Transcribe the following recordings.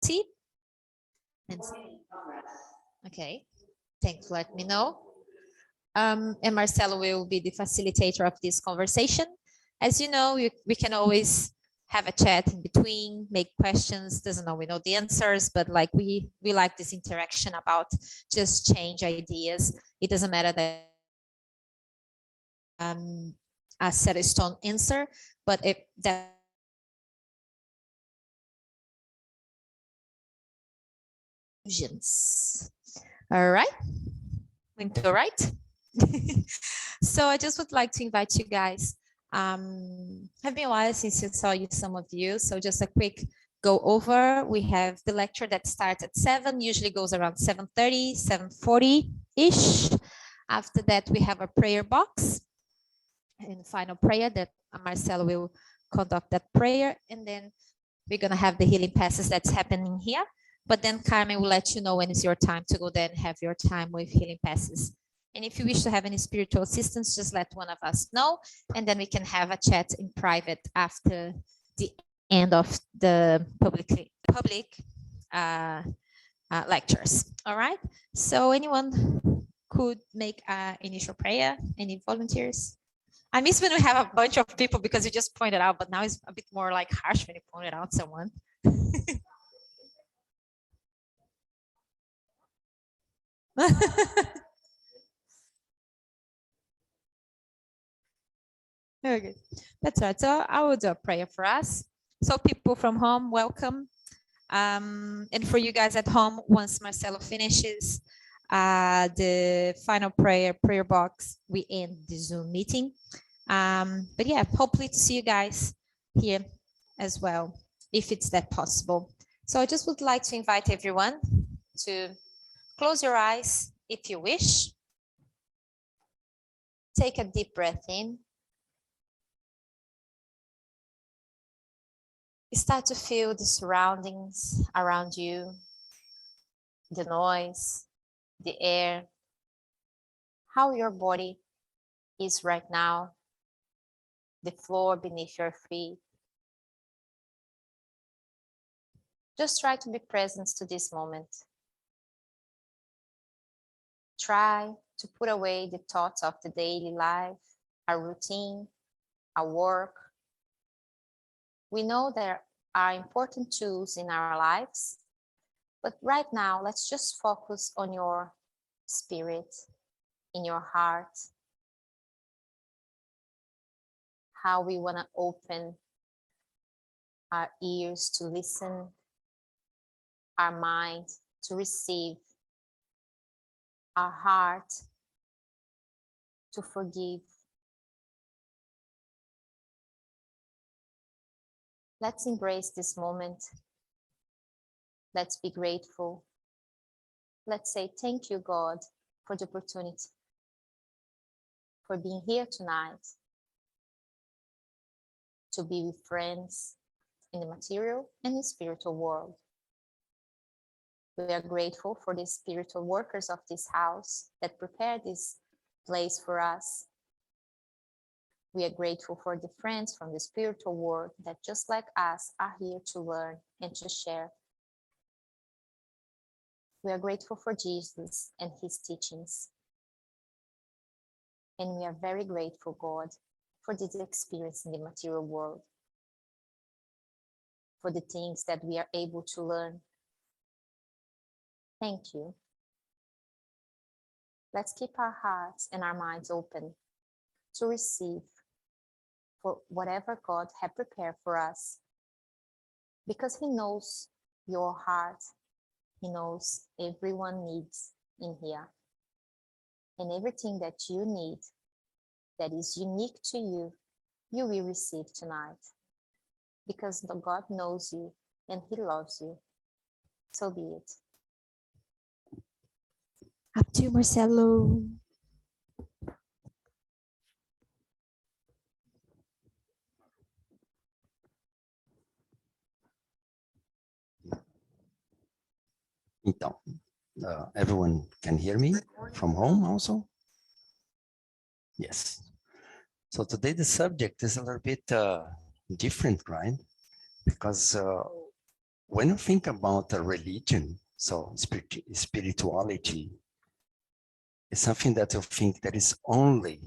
See? Okay, thanks for letting me know. And Marcelo will be the facilitator of this conversation. As you know, we can always have a chat in between, make questions. Doesn't always know the answers, but like we like this interaction about just change ideas. It doesn't matter that a set a stone answer, but if that all right, all right. So I just would like to invite you guys. Have been a while since I saw you, some of you. So just a quick go over. We have the lecture that starts at 7, usually goes around 7:30, 7:40-ish. After that, we have a prayer box and final prayer that Marcelo will conduct that prayer. And then we're going to have the healing passes that's happening here. But then Carmen will let you know when it's your time to go there and have your time with healing passes. And if you wish to have any spiritual assistance, just let one of us know. And then we can have a chat in private after the end of the public lectures. All right. So anyone could make an initial prayer? Any volunteers? I miss when we have a bunch of people because you just pointed out, but now it's a bit more like harsh when you pointed out someone. Okay, that's right. So I will do a prayer for us. So people from home, welcome. And for you guys at home, once Marcelo finishes the final prayer box, we end the Zoom meeting. But yeah, hopefully to see you guys here as well, if it's that possible. So I just would like to invite everyone to close your eyes if you wish. Take a deep breath in. Start to feel the surroundings around you, the noise, the air, how your body is right now, the floor beneath your feet. Just try to be present to this moment. Try to put away the thoughts of the daily life, our routine, our work. We know there are important tools in our lives, but right now, let's just focus on your spirit, in your heart, how we want to open our ears to listen, our mind to receive, our heart to forgive. Let's embrace this moment. Let's be grateful. Let's say thank you, God, for the opportunity, for being here tonight, to be with friends in the material and the spiritual world. We are grateful for the spiritual workers of this house that prepared this place for us. We are grateful for the friends from the spiritual world that, just like us, are here to learn and to share. We are grateful for Jesus and his teachings. And we are very grateful, God, for this experience in the material world, for the things that we are able to learn. Thank you. Let's keep our hearts and our minds open to receive for whatever God has prepared for us, because he knows your heart. He knows everyone needs in here, and everything that you need that is unique to you, you will receive tonight, because God knows you and he loves you. So be it. Up to you, Marcelo. Então, everyone can hear me from home also? Yes. So today the subject is a little bit different, right? Because when you think about a religion, so spirituality is something that you think that is only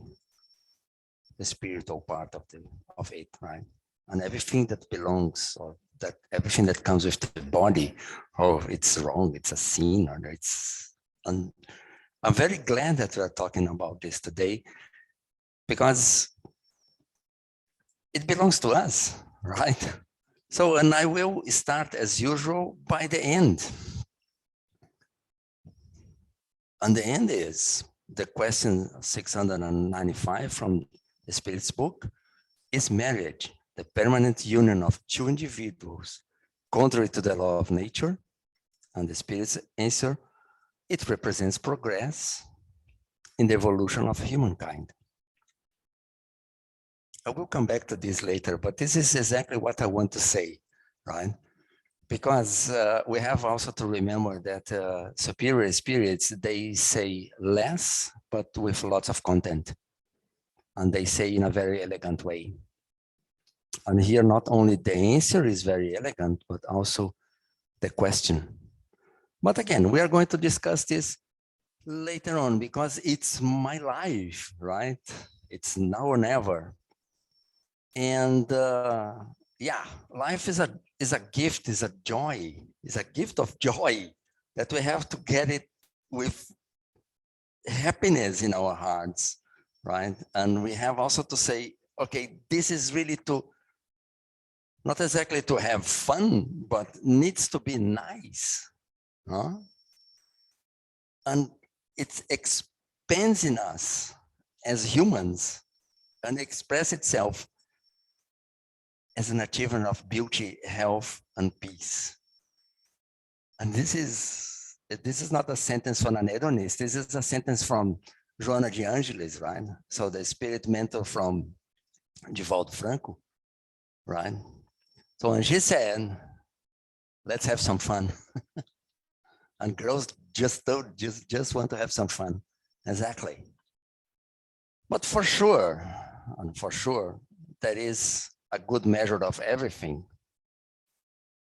the spiritual part of it, right? And everything that belongs, or that everything that comes with the body, oh, it's wrong, it's a sin, or it's. And I'm very glad that we're talking about this today, because it belongs to us, right? So, and I will start as usual by the end. And the end is the question 695 from the Spirit's book: is marriage the permanent union of two individuals contrary to the law of nature? And the Spirit's answer: it represents progress in the evolution of humankind. I will come back to this later, but this is exactly what I want to say, right? Because we have also to remember that superior spirits, they say less, but with lots of content. And they say in a very elegant way. And here, not only the answer is very elegant, but also the question. But again, we are going to discuss this later on, because it's my life, right? It's now or never. And yeah, life is a gift, is a joy, is a gift of joy that we have to get it with happiness in our hearts, right? And we have also to say, okay, this is really to, not exactly to have fun, but needs to be nice, huh? And it expands in us as humans and express itself as an achievement of beauty, health, and peace. And this is not a sentence from an hedonist. This is a sentence from Joana de Angelis, right? So the spirit mentor from Divaldo Franco, right? So when she said, let's have some fun. And girls just want to have some fun. Exactly. But for sure, and for sure, that is a good measure of everything.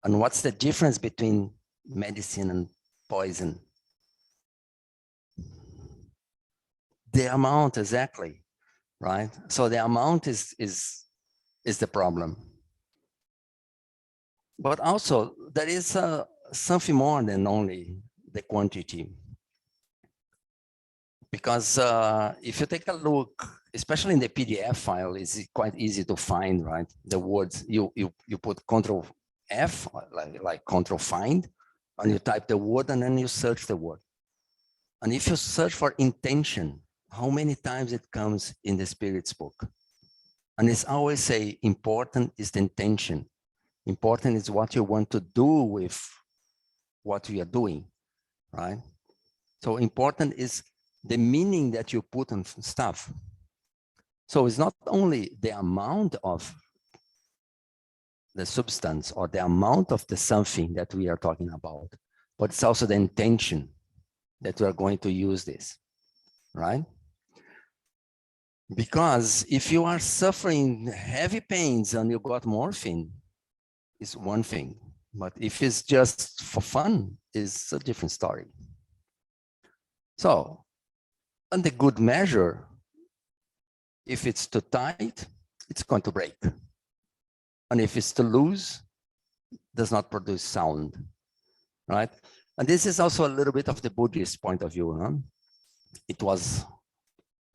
And what's the difference between medicine and poison? The amount, exactly, right? So the amount is the problem. But also there is something more than only the quantity. Because if you take a look, especially in the PDF file, it's quite easy to find, right? The words, you put Control F, like Control Find, and you type the word and then you search the word. And if you search for intention, how many times it comes in the Spirit's book? And it's always say, important is the intention. Important is what you want to do with what you are doing, right? So important is the meaning that you put on stuff. So it's not only the amount of the substance or the amount of the something that we are talking about, but it's also the intention that we are going to use this, right? Because if you are suffering heavy pains and you got morphine, it's one thing. But if it's just for fun, it's a different story. So, on the good measure, if it's too tight, it's going to break. And if it's too loose, does not produce sound, right? And this is also a little bit of the Buddhist point of view. Huh? It was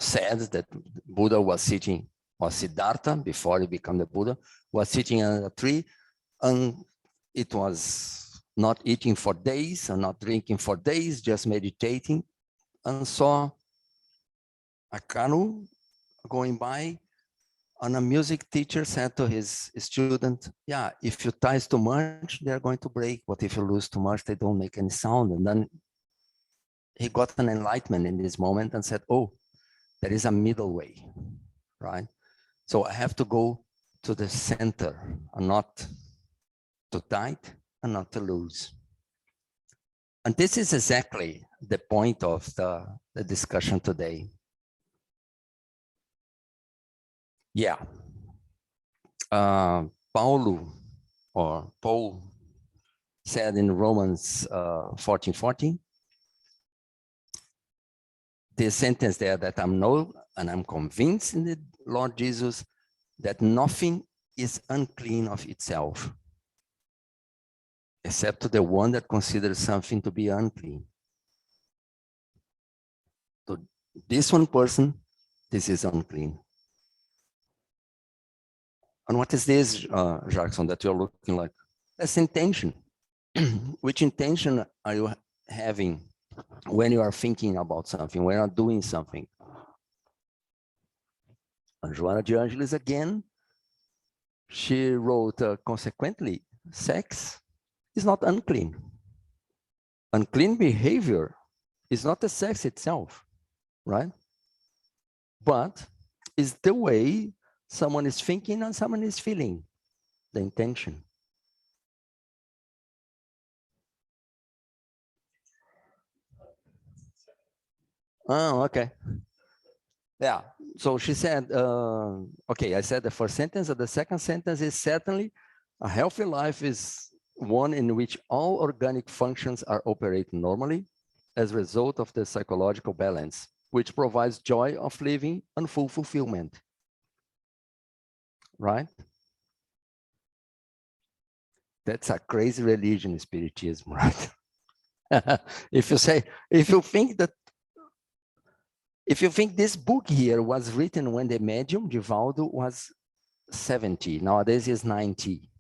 said that Buddha was sitting, or Siddhartha, before he became the Buddha, was sitting on a tree, and it was not eating for days and not drinking for days, just meditating, and saw a canoe going by, and a music teacher said to his student, yeah, if you tie too much, they're going to break, but if you lose too much, they don't make any sound. And then he got an enlightenment in this moment and said, oh, there is a middle way, right? So I have to go to the center and not too tight and not too loose. And this is exactly the point of the discussion today. Yeah. Paulo, or Paul, said in Romans 14:14, the sentence there that I'm convinced in the Lord Jesus that nothing is unclean of itself, except to the one that considers something to be unclean. To this one person, this is unclean. And what is this, Jackson, that you're looking like? That's intention. Which intention are you having when you are thinking about something, when you are doing something? And Joana de Angelis again, she wrote, consequently, sex is not unclean. Unclean behavior is not the sex itself, right? But it's the way someone is thinking and someone is feeling, the intention. Oh, okay. Yeah, so she said, okay, I said the first sentence, and the second sentence is certainly a healthy life is one in which all organic functions are operating normally as a result of the psychological balance, which provides joy of living and full fulfillment, right? That's a crazy religion, spiritism, right? If you think this book here was written when the medium, Divaldo, was 70, nowadays is 90.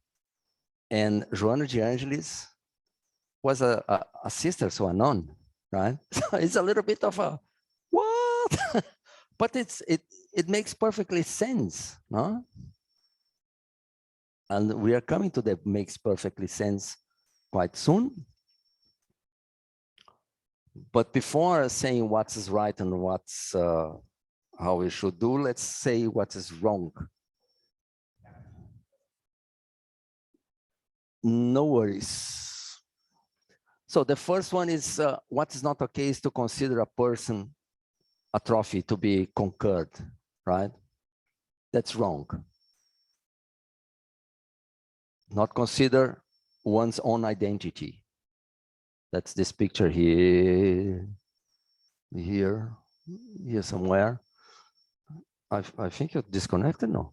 And Joana de Angelis was a sister, so a nun, right? So it's a little bit of a, what? But it makes perfectly sense, no? And we are coming to the makes perfectly sense quite soon. But before saying what is right and what's how we should do, let's say what is wrong. No worries. So the first one is what is not okay is to consider a person a trophy to be conquered, right? That's wrong. Not consider one's own identity. That's this picture here, here somewhere. I think you're disconnected, no?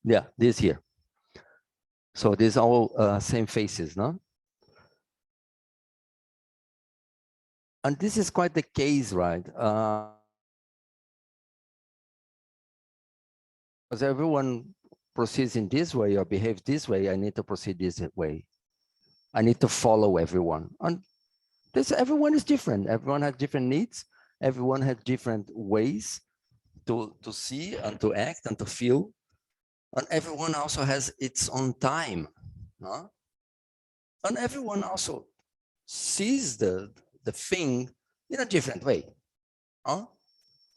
Yeah, this here. So these all same faces, no? And this is quite the case, right? Because everyone proceeds in this way or behaves this way, I need to proceed this way. I need to follow everyone. And everyone is different. Everyone has different needs. Everyone has different ways to see and to act and to feel. And everyone also has its own time. No? And everyone also sees the thing in a different way. Huh?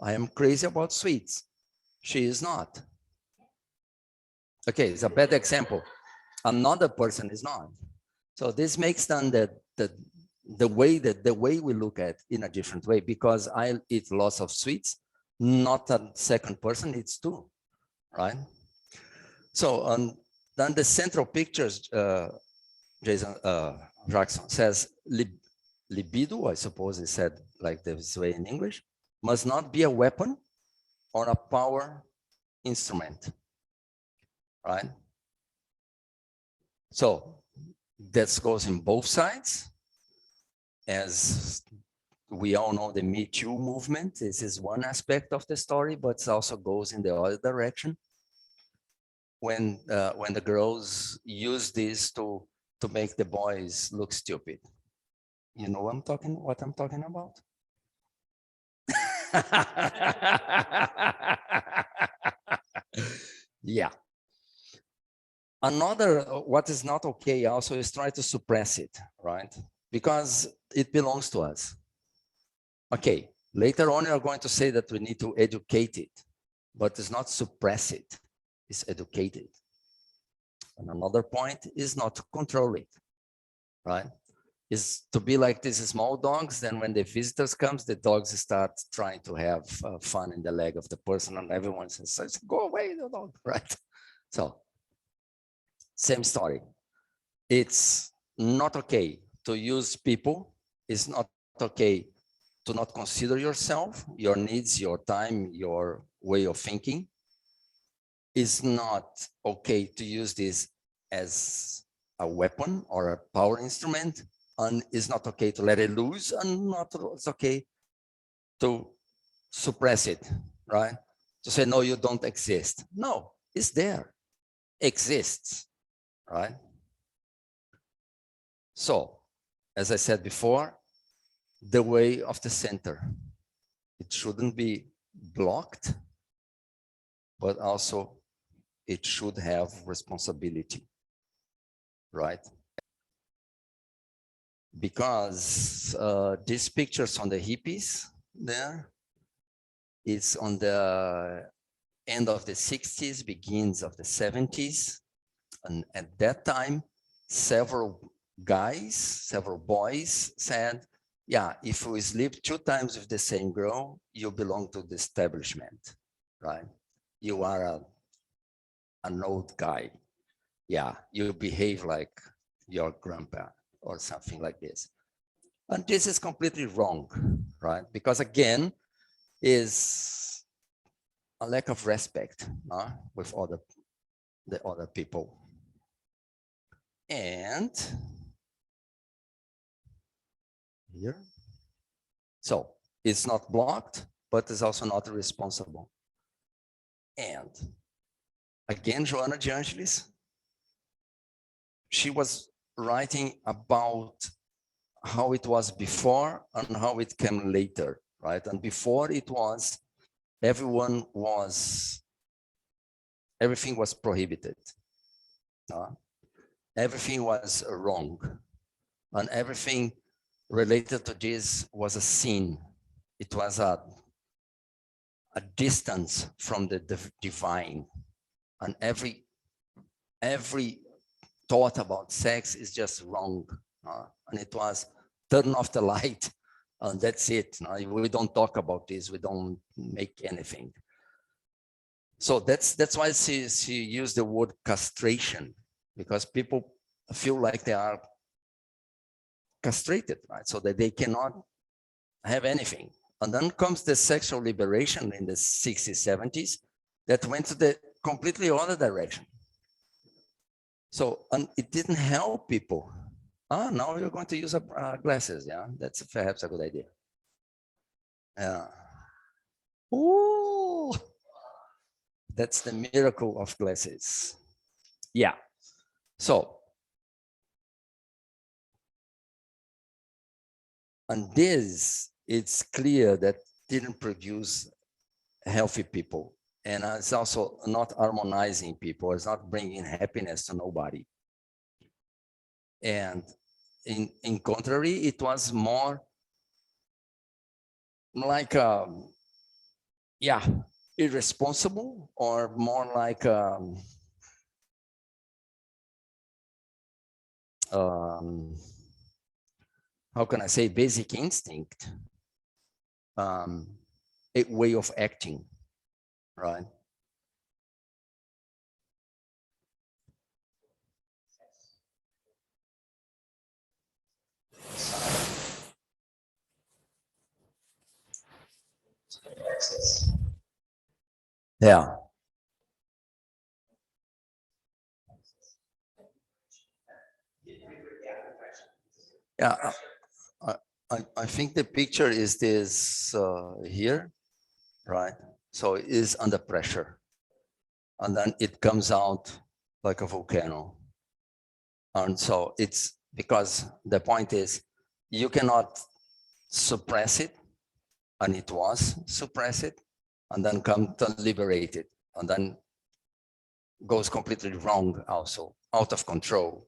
I am crazy about sweets. She is not. Okay, it's a bad example. Another person is not. So this makes then the way we look at in a different way, because I eat lots of sweets, not a second person eats two, right? So then the central pictures, Jackson says, libido, I suppose he said like this way in English, must not be a weapon or a power instrument, right? So that goes in both sides. As we all know, the Me Too movement, this is one aspect of the story, but it also goes in the other direction. When the girls use this to make the boys look stupid. You know what I'm talking about? Yeah. Another, what is not okay also is try to suppress it, right? Because it belongs to us. Okay, later on you're going to say that we need to educate it, but it's not suppress it, it's educate it. And another point is not to control it, right? Is to be like these small dogs, then when the visitors comes, the dogs start trying to have fun in the leg of the person, and everyone says, go away, the dog, right? So, same story. It's not okay to use people. It's not okay to not consider yourself, your needs, your time, your way of thinking. It's not okay to use this as a weapon or a power instrument, and it's not okay to let it loose, and not it's okay to suppress it, right? To say, no, you don't exist. No, it's there, exists, right? So, as I said before, the way of the center, it shouldn't be blocked, but also it should have responsibility, right? Because these pictures on the hippies there, it's on the end of the 60s, begins of the 70s. And at that time, several guys, several boys said, yeah, if we sleep 2 times with the same girl, you belong to the establishment, right? You are an old guy. Yeah, you behave like your grandpa or something like this. And this is completely wrong, right? Because again, is a lack of respect with the other people. And here, so it's not blocked, but it's also not irresponsible. And again, Joana de Angelis, she was writing about how it was before and how it came later, right? And before it was, everything was prohibited. Everything was wrong. And everything related to this was a sin. It was a distance from the divine. And every thought about sex is just wrong. And it was turn off the light and that's it. We don't talk about this. We don't make anything. So that's why she used the word castration, because people feel like they are castrated, right? So that they cannot have anything. And then comes the sexual liberation in the 60s, 70s that went to the completely other direction. So, and it didn't help people. Now you're going to use glasses, yeah? That's perhaps a good idea. Yeah. Ooh, that's the miracle of glasses. Yeah. So, and this, it's clear that didn't produce healthy people. And it's also not harmonizing people. It's not bringing happiness to nobody. And in contrary, it was more like, yeah, irresponsible, or more like, how can I say, basic instinct, a way of acting, right? Yeah. Yeah. I think the picture is this here, right? So it is under pressure, and then it comes out like a volcano. And so it's because the point is you cannot suppress it, and it was suppress it, and then come to liberate it, and then goes completely wrong, also out of control.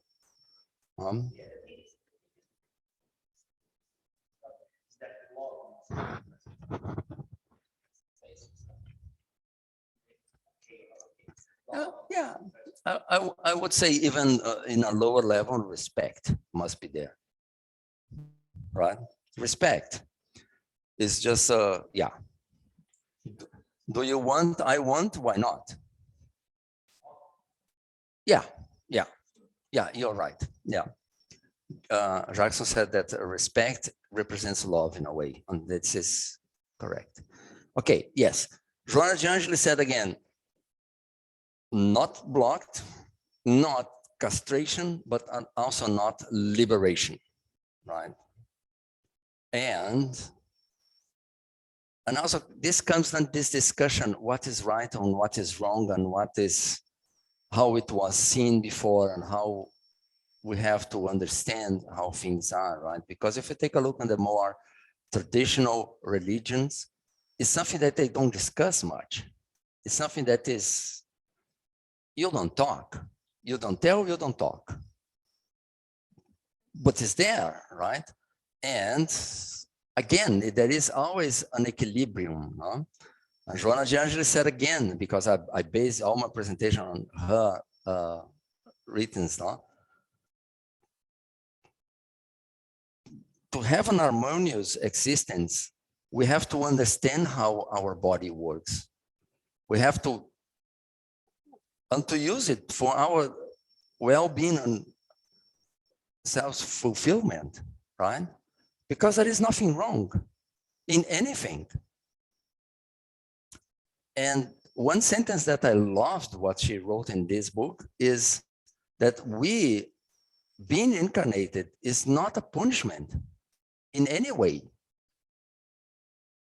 Yeah, I would say even in a lower level, respect must be there, right? Respect is just, yeah. Do you want, I want, why not? Yeah, yeah. Yeah, you're right. Yeah. Jackson said that respect represents love in a way, and this is correct. Okay, yes. Joana de Angelis said again, not blocked, not castration, but also not liberation, right? And also this constant, this discussion, what is right and what is wrong and what is, how it was seen before and how we have to understand how things are, right? Because if you take a look at the more traditional religions, it's something that they don't discuss much. It's something that is, you don't talk, you don't tell, you don't talk, but it's there, right? And again, there is always an equilibrium, no? And Joana de Angelis said again, because I base all my presentation on her writings, no? To have an harmonious existence, we have to understand how our body works. We have to, and to use it for our well-being and self-fulfillment, right? Because there is nothing wrong in anything. And one sentence that I loved what she wrote in this book is that we, being incarnated, is not a punishment in any way.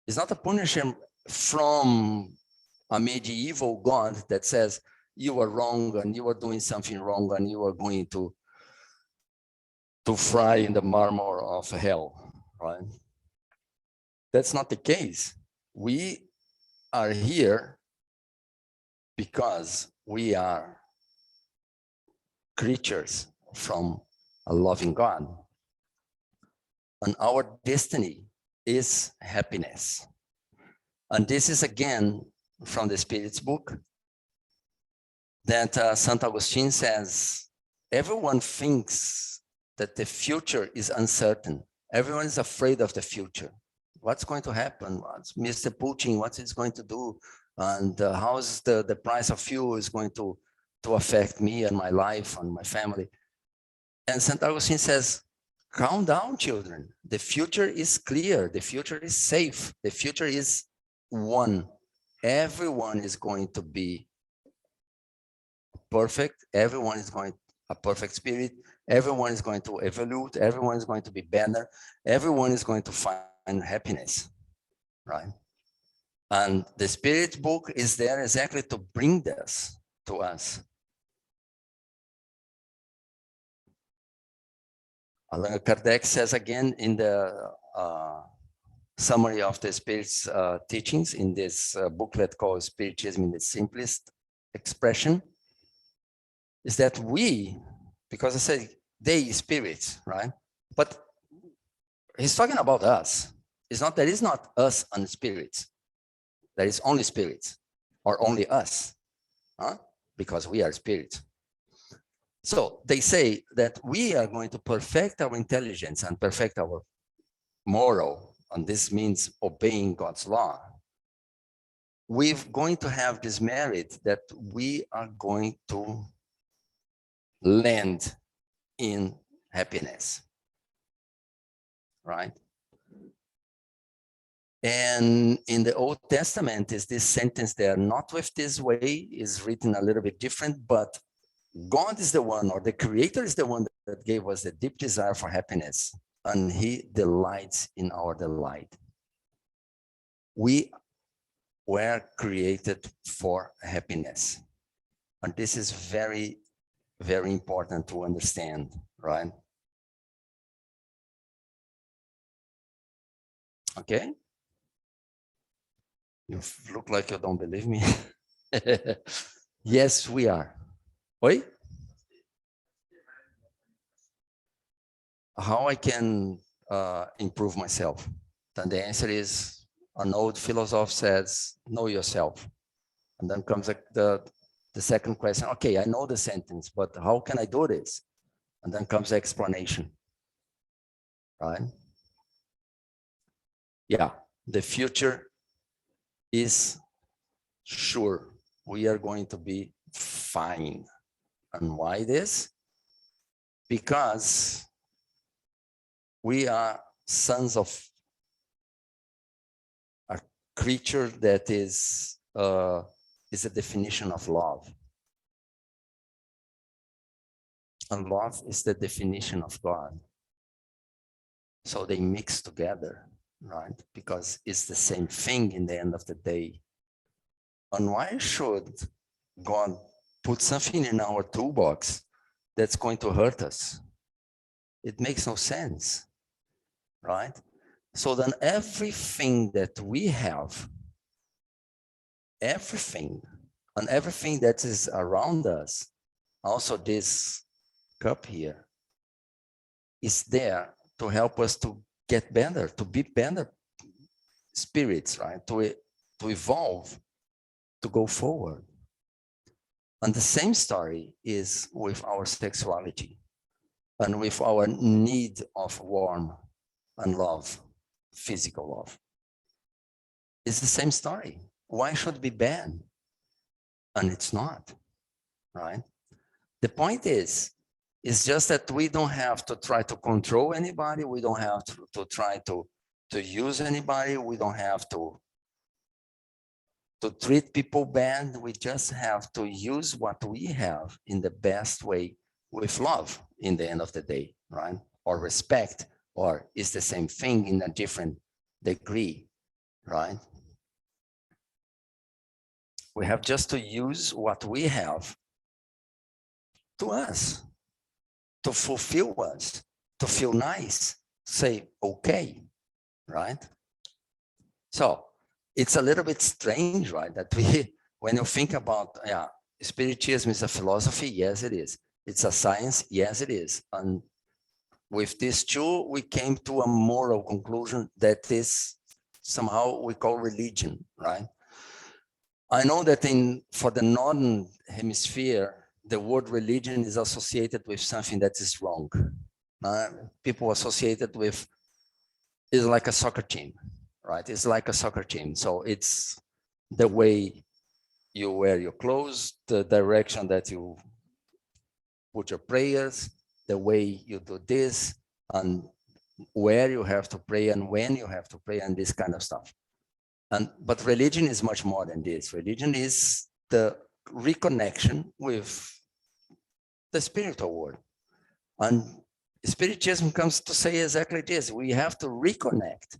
It's not a punishment from a medieval God that says you are wrong and you are doing something wrong and you are going to fry in the marmor of hell, right? That's not the case. We are here because we are creatures from a loving God. And our destiny is happiness. And this is again from the Spirit's book that St. Augustine says, everyone thinks that the future is uncertain. Everyone is afraid of the future. What's going to happen? What's Mr. Putin, what is going to do? And how's the price of fuel is going to affect me and my life and my family? And St. Augustine says, calm down, children. The future is clear. The future is safe. The future is one. Everyone is going to be perfect. Everyone is going a perfect spirit. Everyone is going to evolve. Everyone is going to be better. Everyone is going to find happiness, right? And the Spirit book is there exactly to bring this to us. Allan Kardec says again in the summary of the Spirit's teachings in this booklet called Spiritism in the Simplest Expression, is that we, because I said they spirits, right? But he's talking about us. It's not, there is not us and spirits. There is only spirits or only us, huh? Because we are spirits. So they say that we are going to perfect our intelligence and perfect our moral, and this means obeying God's law. We're going to have this merit that we are going to land in happiness, right? And in the Old Testament is this sentence there, not with this way, is written a little bit different, but God is the one, or the Creator is the one that gave us the deep desire for happiness, and He delights in our delight. We were created for happiness. And this is very, very important to understand, right? Okay? You look like you don't believe me. Yes, we are. Oi? How I can improve myself? Then the answer is, an old philosopher says, know yourself. And then comes the second question. Okay, I know the sentence, but how can I do this? And then comes the explanation, right? Yeah, the future is sure. We are going to be fine. And why this? because we are sons of a creature that is a definition of love. And love is the definition of God. So they mix together, right? Because it's the same thing in the end of the day. And why should God put something in our toolbox that's going to hurt us? It makes no sense, right? So then everything that we have, everything, and everything that is around us, also this cup here, is there to help us to get better, to be better spirits, right? To evolve, to go forward. And the same story is with our sexuality and with our need of warmth and love, physical love. It's the same story. Why should it be bad? And it's not, right? The point is, it's just that we don't have to try to control anybody. We don't have to try to use anybody. We don't have to treat people bad. We just have to use what we have in the best way with love in the end of the day, right? Or respect, or it's the same thing in a different degree, right? We have just to use what we have to us, to fulfill us, to feel nice, say, okay, right? So it's a little bit strange, right? That when you think about, yeah, spiritism is a philosophy, yes, it is. It's a science, yes, it is. And with these two, we came to a moral conclusion that is somehow we call religion, right? I know that for the northern hemisphere, the word religion is associated with something that is wrong. People associated with, is like a soccer team, right? It's like a soccer team. So it's the way you wear your clothes, the direction that you put your prayers, the way you do this, and where you have to pray and when you have to pray and this kind of stuff. But religion is much more than this. Religion is the reconnection with the spiritual world. And spiritism comes to say exactly this. We have to reconnect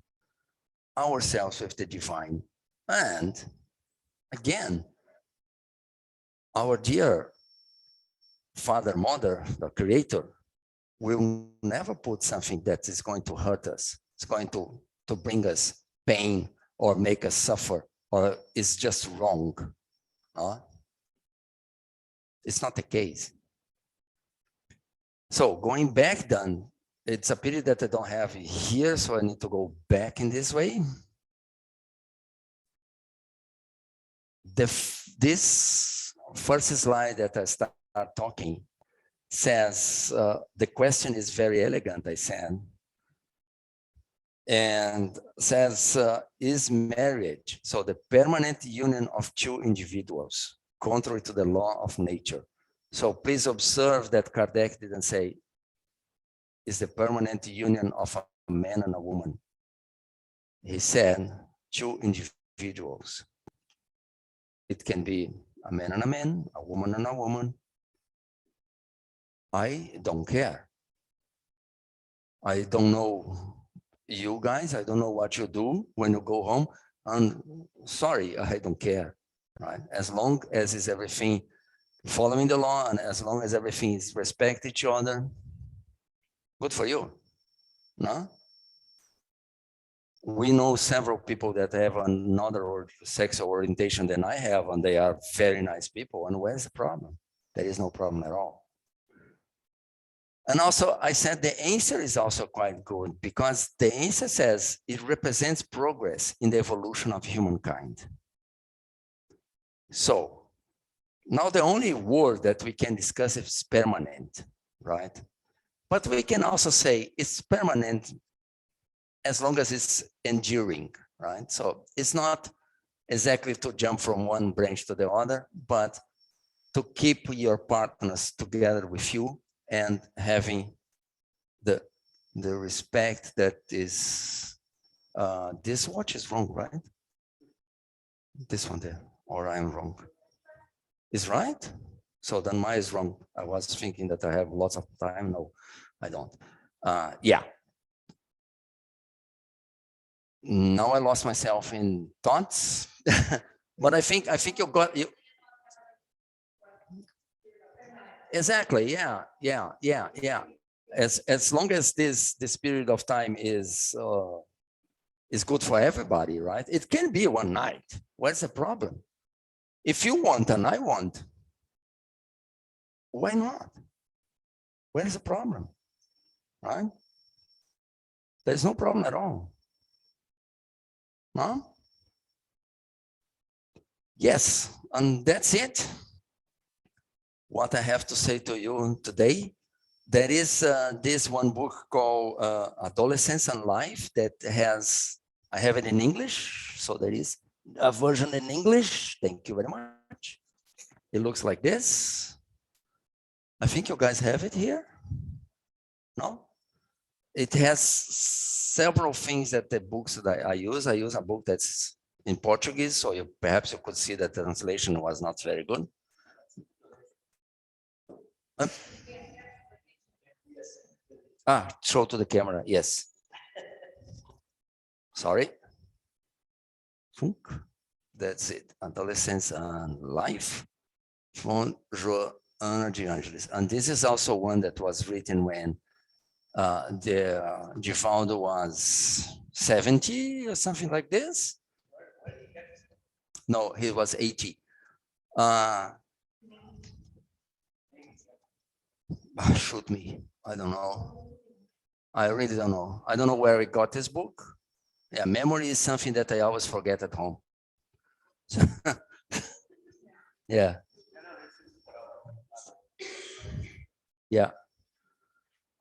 ourselves with the divine. And again, our dear Father, Mother, the Creator, will never put something that is going to hurt us. It's going to bring us pain or make us suffer, or is just wrong. It's not the case. So going back then, it's a pity that I don't have it here, so I need to go back in this way. This first slide that I start talking says, the question is very elegant, I said, and says, is marriage, so the permanent union of two individuals, contrary to the law of nature? So please observe that Kardec didn't say, is the permanent union of a man and a woman. He said, two individuals. It can be a man and a man, a woman and a woman. I don't care. I don't know you guys, I don't know what you do when you go home. And sorry, I don't care, right? As long as is everything following the law and as long as everything is respect each other, good for you, no? We know several people that have another sexual orientation than I have, and they are very nice people. And where's the problem? There is no problem at all. And also, I said the answer is also quite good because the answer says it represents progress in the evolution of humankind. So now the only word that we can discuss is permanent, right? But we can also say it's permanent as long as it's enduring, right? So it's not exactly to jump from one branch to the other, but to keep your partners together with you and having the respect that is, this watch is wrong, right? This one there, or I'm wrong. Is right? So then mine is wrong. I was thinking that I have lots of time. No, I don't. Yeah. Now I lost myself in thoughts, but I think you got you. Exactly. Yeah. Yeah. Yeah. Yeah. As long as this period of time is good for everybody, right? It can be one night. What's the problem? If you want and I want, why not? Where's the problem? Right? There's no problem at all. No? Yes, and that's it. What I have to say to you today. There is this one book called Adolescence and Life that has, I have it in English. So there is a version in English. Thank you very much. It looks like this. I think you guys have it here. No? It has several things that the books that I use. I use a book that's in Portuguese, so perhaps you could see that the translation was not very good. Show to the camera, yes. Sorry. That's it. Adolescence and Life from Joana de Angelis. And this is also one that was written when Givaldo was 70 or something like this. No, he was 80. Shoot me. I don't know. I really don't know. I don't know where he got this book. Yeah, memory is something that I always forget at home. Yeah. Yeah.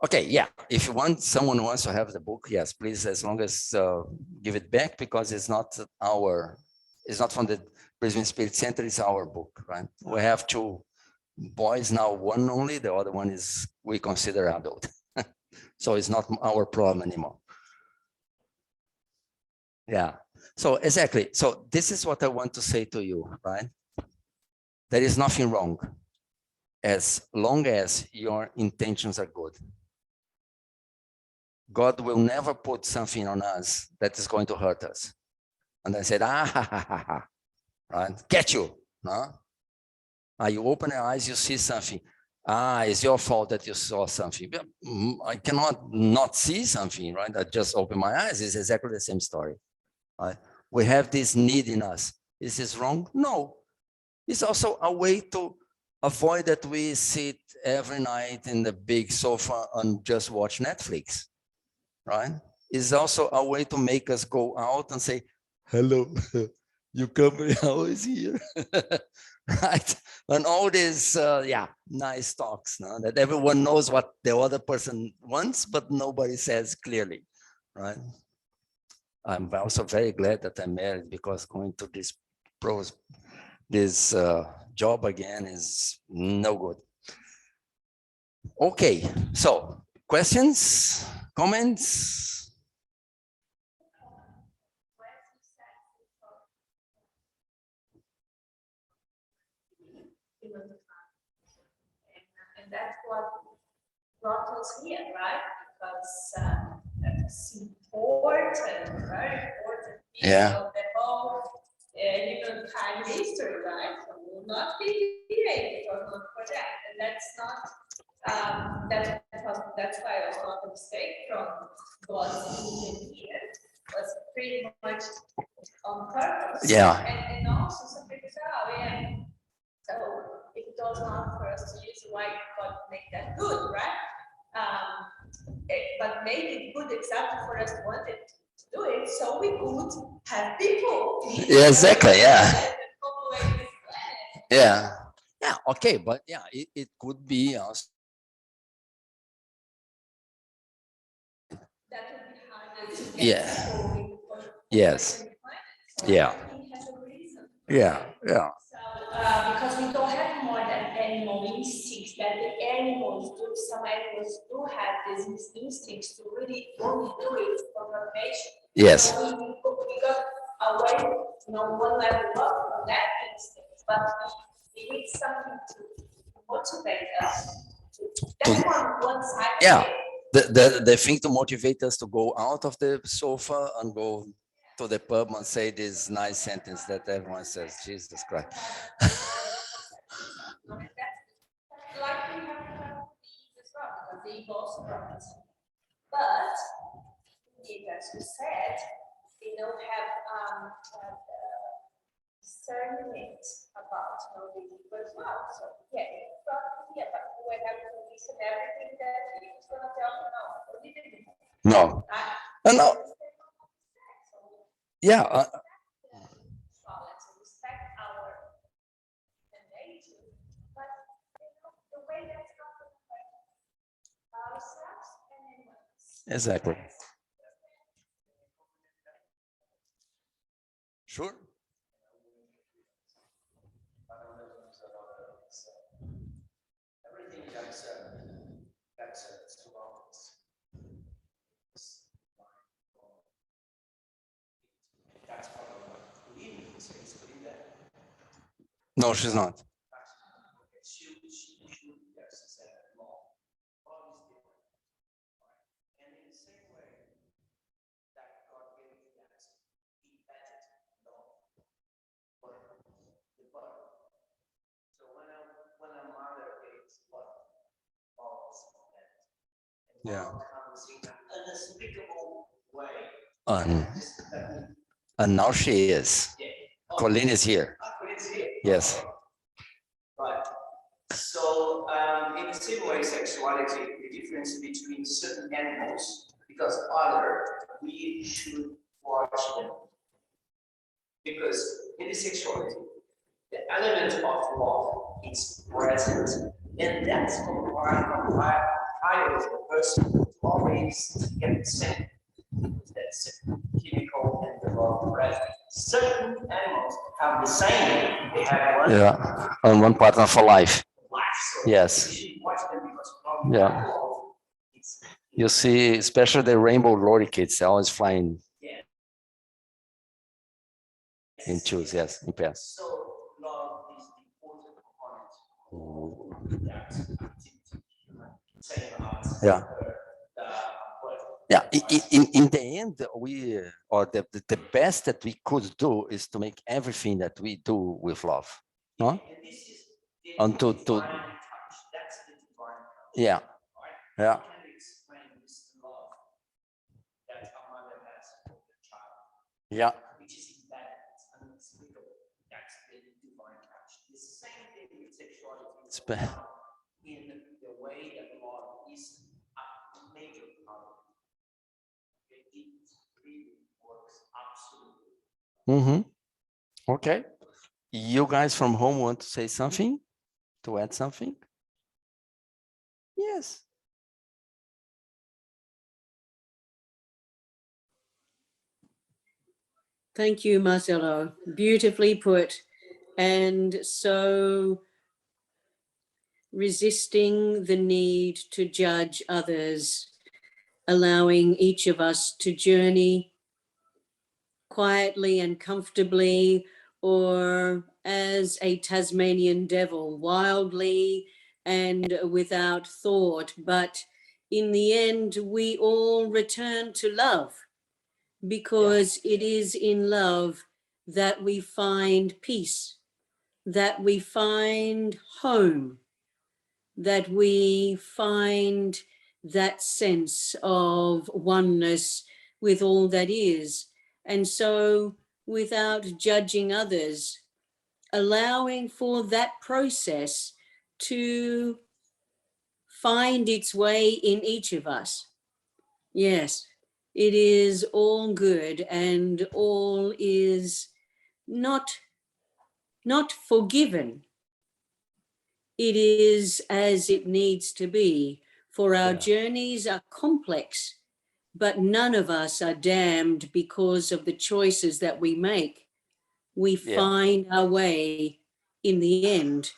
Okay, yeah. If you want, someone wants to have the book, yes, please, as long as give it back, because it's not from the Brisbane Spirit Center, it's our book, right? We have two boys now, one only, the other one is, we consider adult. So it's not our problem anymore. Yeah, so exactly. So this is what I want to say to you, right? There is nothing wrong as long as your intentions are good. God will never put something on us that is going to hurt us. And I said, right? Get you, no? You open your eyes, you see something. It's your fault that you saw something. I cannot not see something, right? I just open my eyes. It's exactly the same story, right? We have this need in us. Is this wrong? No. It's also a way to avoid that we sit every night in the big sofa and just watch Netflix, right? It's also a way to make us go out and say, hello, you company, how is here? Right? And all these, nice talks, no? That everyone knows what the other person wants, but nobody says clearly, right? I'm also very glad that I'm married, because going to this job again is no good. Okay, so questions, comments? And that's what brought us here, right? Because it's important, very important piece of the whole humankind history, right? So we will not be here if it was not for that. And that's not, that's why it was not a mistake from God's movement here. It was pretty much on purpose. Yeah. And also some people say, oh yeah, so if it was not for us to use, why God make that good, right? But made it good exactly for us wanted to do it, so we could have people. Yeah, exactly. Yeah. Yeah. Yeah. Okay, but yeah, it could be also. That would be harder to get. Yeah. Yes. Yeah. Yeah. Yeah. So, because we don't have more than animal instincts that the animals do some these instincts to really only do it for motivation. Yes. So we got away, one level up from that instinct, but we need something to motivate us. That's one side. Yeah. The thing to motivate us to go out of the sofa and go to the pub and say this nice sentence that everyone says, Jesus Christ. Like we have these as well, because they both right. But indeed, as you said, they don't have discernment about the ego as well. So but we have to listen everything that he's gonna tell me. No, we didn't. No. No. Yeah. So let's respect our nature, but the way that's not going to affect ourselves and anyone else. Exactly. Sure. Everything Jack said, it's too obvious. That's probably what Queen says, no, she's not. She yes, said law. Law is different. And in the same way that God gave you that, he added law for the body. So when a mother gives birth, all is complete. Yeah. Comes in an unspeakable way. And now she is. Yeah. Colleen is here. Colin's here. Yes. Right. So in the same way, sexuality, the difference between certain animals, because we should watch them. Because in the sexuality, the element of love is present, and that's why the person always get the same. That's chemical and the love present. Certain animals have the same. They have one. Yeah, and one partner for life. So yes. Yeah. You see, especially the rainbow lorikeets, they're always flying. Yeah. In twos, yes, in pairs. So love is the important component. Yeah. Yeah, in the end, the best that we could do is to make everything that we do with love. No? And to yeah. Yeah. Yeah. Which is embedded, it's unspeakable. That's the divine touch. The same thing with sexuality. In the way that love is a major part. It really works absolutely. Okay. You guys from home want to say something? To add something? Yes. Thank you, Marcelo. Beautifully put. And so resisting the need to judge others, allowing each of us to journey quietly and comfortably, or as a Tasmanian devil, wildly and without thought. But in the end, we all return to love, because it is in love that we find peace, that we find home, that we find that sense of oneness with all that is. And so, without judging others, allowing for that process to find its way in each of us. Yes, it is all good, and all is not forgiven. It is as it needs to be, for our journeys are complex, but none of us are damned because of the choices that we make. We find our way in the end.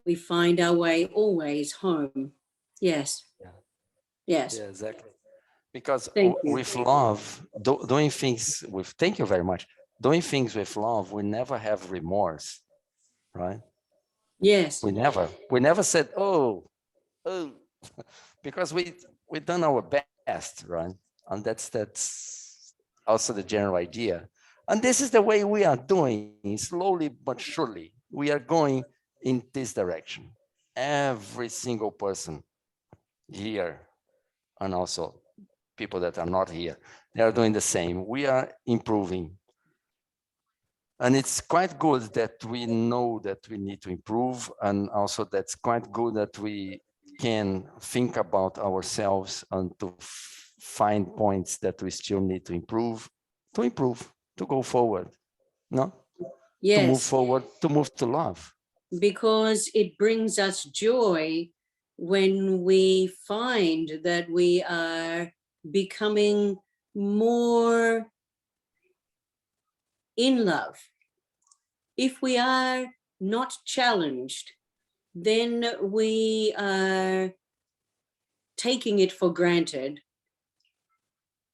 We find our way always home. Yes. Yes. Yeah, exactly. Because Thank you. with love, doing things with, thank you very much. Doing things with love, we never have remorse, right? Yes. We never said, oh, because we done our best, right? And that's also the general idea. And this is the way we are doing, slowly but surely. We are going in this direction. Every single person here, and also people that are not here, they are doing the same. We are improving. And it's quite good that we know that we need to improve. And also that's quite good that we can think about ourselves and to find points that we still need to improve, to go forward, no? To move Yes. forward, to move to love. Because it brings us joy when we find that we are becoming more in love. If we are not challenged, then we are taking it for granted.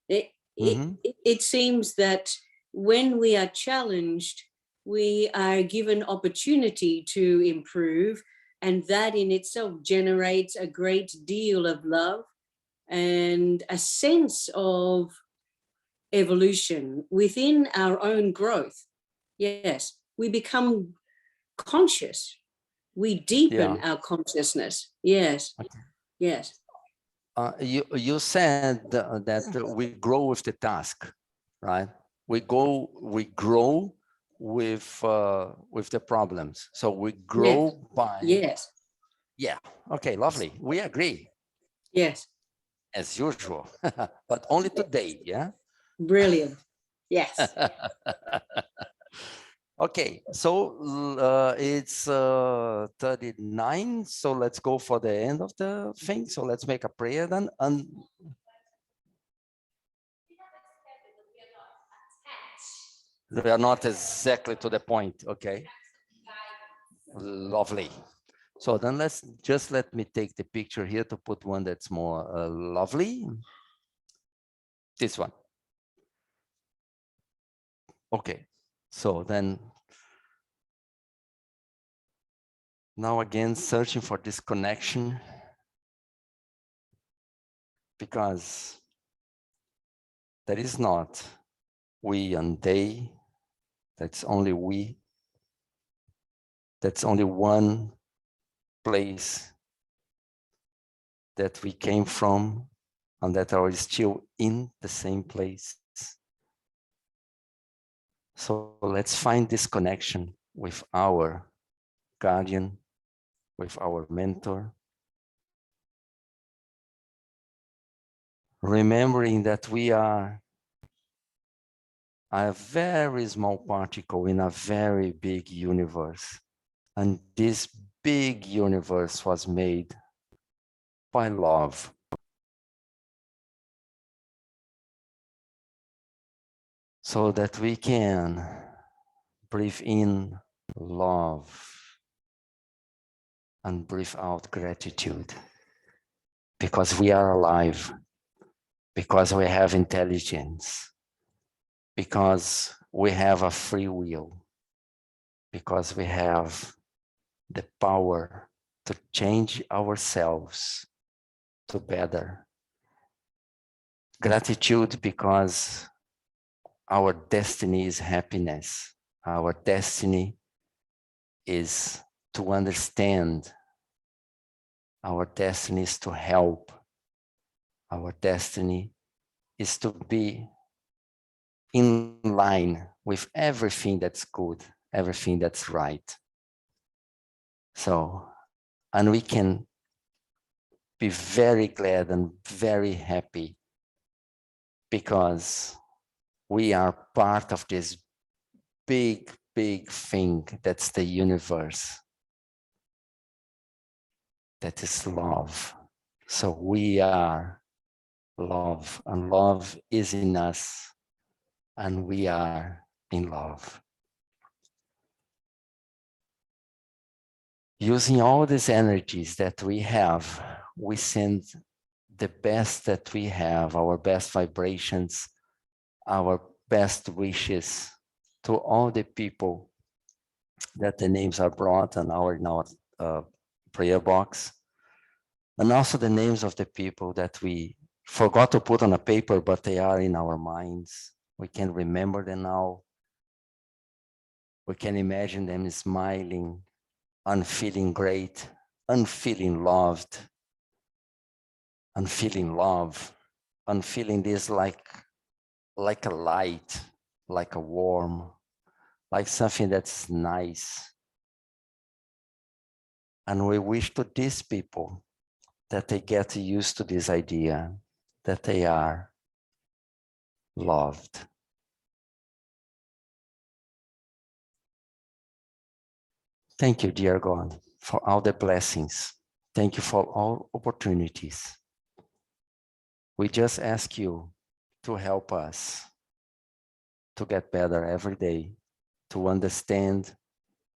It seems that when we are challenged, we are given opportunity to improve, and that in itself generates a great deal of love and a sense of evolution within our own growth. Yes, we become conscious. We deepen our consciousness. Yes, yes. You said that we grow with the task, right? We grow with the problems. So we grow Yes. by. Yes. Yeah. Okay. Lovely. We agree Yes. as usual, but only today. Yeah. Brilliant. Yes. Okay. So it's 39. So let's go for the end of the thing. So let's make a prayer then. And we are not exactly to the point. Okay. Lovely. So then let me take the picture here to put one that's more lovely. This one. Okay. So then now again, searching for this connection, because there is not we and they, that's only we. That's only one place that we came from and that are still in the same place. So let's find this connection with our guardian, with our mentor, remembering that we are a very small particle in a very big universe. And this big universe was made by love. So that we can breathe in love and breathe out gratitude, because we are alive, because we have intelligence, because we have a free will, because we have the power to change ourselves to better. Gratitude because our destiny is happiness. Our destiny is to understand. Our destiny is to help. Our destiny is to be in line with everything that's good, everything that's right. So, and we can be very glad and very happy because we are part of this big, big thing that's the universe. That is love. So we are love, and love is in us, and we are in love. Using all these energies that we have, we send the best that we have, our best vibrations, our best wishes to all the people that the names are brought in our prayer box, and also the names of the people that we forgot to put on a paper, but they are in our minds. We can remember them now. We can imagine them smiling, unfeeling great, unfeeling loved, unfeeling love, unfeeling this like a light, like a warm, like something that's nice. And we wish to these people that they get used to this idea that they are loved. Thank you, dear God, for all the blessings. Thank you for all opportunities. We just ask you to help us to get better every day, to understand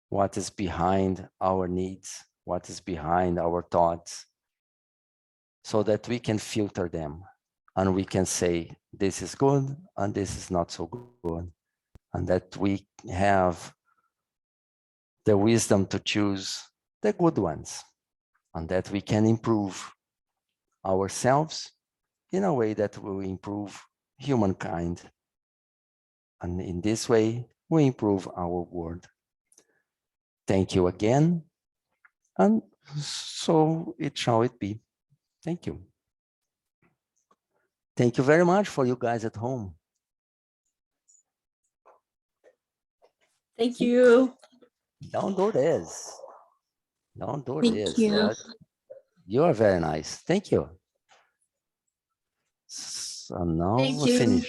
what is behind our needs, what is behind our thoughts, so that we can filter them and we can say, this is good and this is not so good. And that we have the wisdom to choose the good ones, and that we can improve ourselves in a way that will improve humankind. And in this way, we improve our world. Thank you again. And so it shall it be. Thank you. Thank you very much for you guys at home. Thank you. Don't do this. Don't do Thank this. you. You are very nice. Thank you. So now Thank we you. finish.